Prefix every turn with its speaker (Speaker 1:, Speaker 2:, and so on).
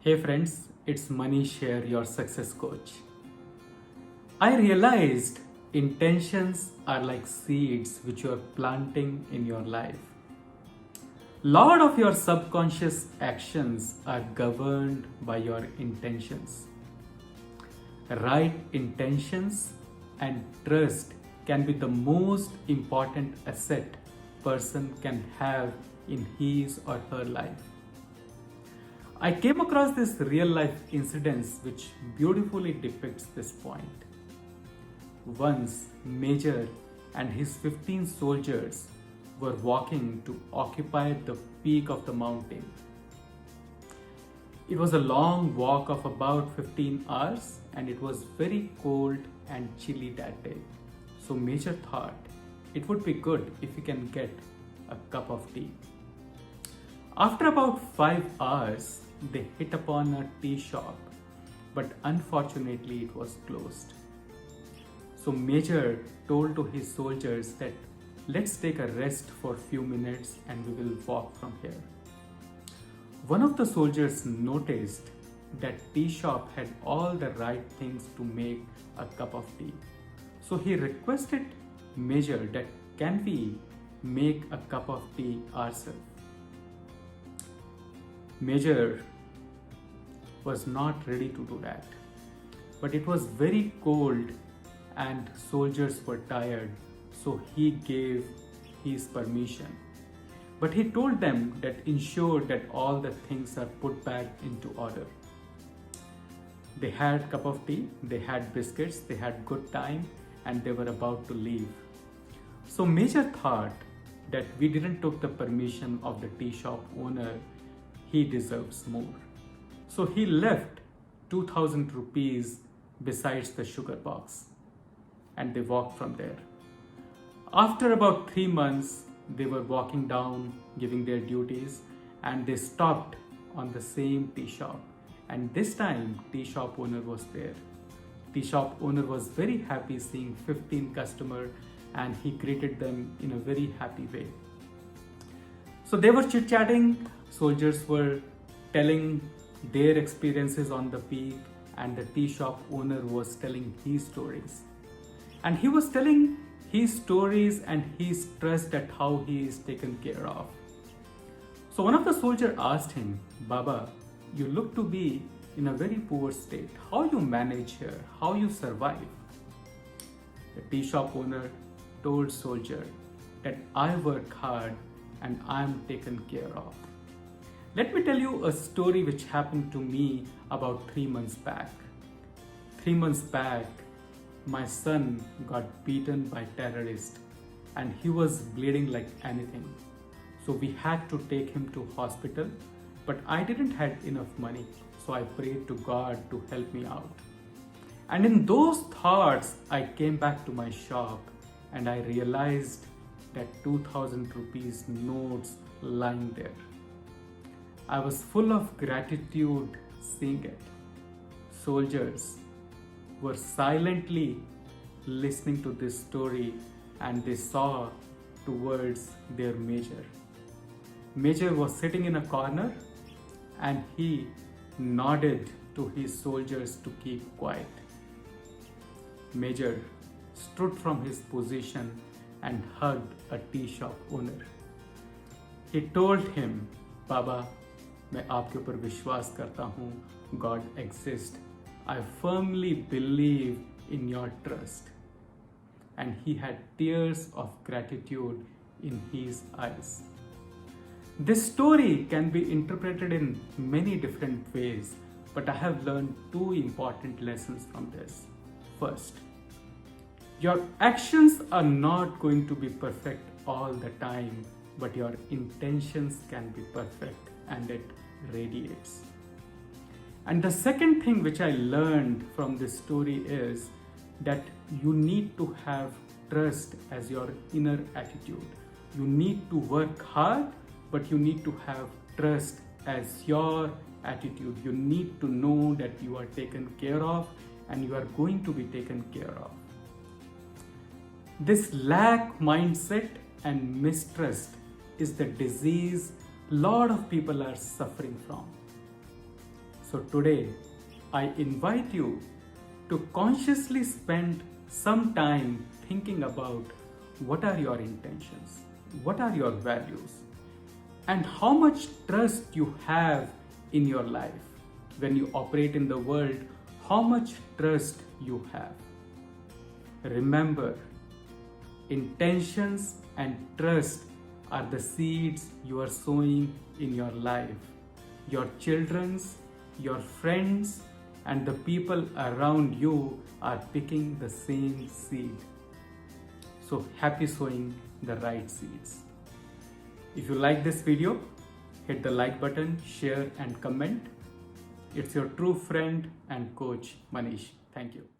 Speaker 1: Hey friends, it's Manish here, your success coach. I realized intentions are like seeds which you are planting in your life. Lot of your subconscious actions are governed by your intentions. Right intentions and trust can be the most important asset person can have in his or her life. I came across this real life incidents which beautifully depicts this point. Once, Major and his 15 soldiers were walking to occupy the peak of the mountain. It was a long walk of about 15 hours and it was very cold and chilly that day. So Major thought it would be good if he can get a cup of tea. After about 5 hours, they hit upon a tea shop, but unfortunately it was closed. So Major told to his soldiers that let's take a rest for a few minutes and we will walk from here. One of the soldiers noticed that tea shop had all the right things to make a cup of tea. So he requested Major that can we make a cup of tea ourselves. Major was not ready to do that. But it was very cold and soldiers were tired, so he gave his permission. But he told them that ensure that all the things are put back into order. They had a cup of tea, they had biscuits, they had good time, and they were about to leave. So Major thought that we didn't took the permission of the tea shop owner, he deserves more. So he left 2000 rupees besides the sugar box and they walked from there. After about 3 months, they were walking down, giving their duties, and they stopped on the same tea shop. And this time, tea shop owner was there. Tea shop owner was very happy seeing 15 customers and he greeted them in a very happy way. So they were chit-chatting, soldiers were telling their experiences on the peak and the tea shop owner was telling his stories. And he was telling his stories and his trust at how he is taken care of. So one of the soldiers asked him, Baba, you look to be in a very poor state. How you manage here? How you survive? The tea shop owner told soldier that I work hard and I am taken care of. Let me tell you a story which happened to me about 3 months back. 3 months back, my son got beaten by terrorists and he was bleeding like anything. So we had to take him to hospital, but I didn't have enough money. So I prayed to God to help me out. And in those thoughts, I came back to my shop and I realized that 2000 rupees notes lying there. I was full of gratitude seeing it. Soldiers were silently listening to this story and they saw towards their major. Major was sitting in a corner and he nodded to his soldiers to keep quiet. Major stood from his position and hugged a tea shop owner. He told him, Baba, मैं आपके ऊपर विश्वास करता हूँ, God exists. I firmly believe in your trust. And he had tears of gratitude in his eyes. This story can be interpreted in many different ways, but I have learned 2 important lessons from this. First, your actions are not going to be perfect all the time, but your intentions can be perfect and it radiates. And the second thing which I learned from this story is that you need to have trust as your inner attitude. You need to work hard, but you need to have trust as your attitude. You need to know that you are taken care of and you are going to be taken care of. This lack mindset and mistrust is the disease lot of people are suffering from. So today, I invite you to consciously spend some time thinking about what are your intentions, what are your values, and how much trust you have in your life. When you operate in the world, how much trust you have. Remember, intentions and trust are the seeds you are sowing in your life. Your children's, your friends, and the people around you are picking the same seed. So happy sowing the right seeds. If you like this video, hit the like button, share and comment. It's your true friend and coach Manish. Thank you.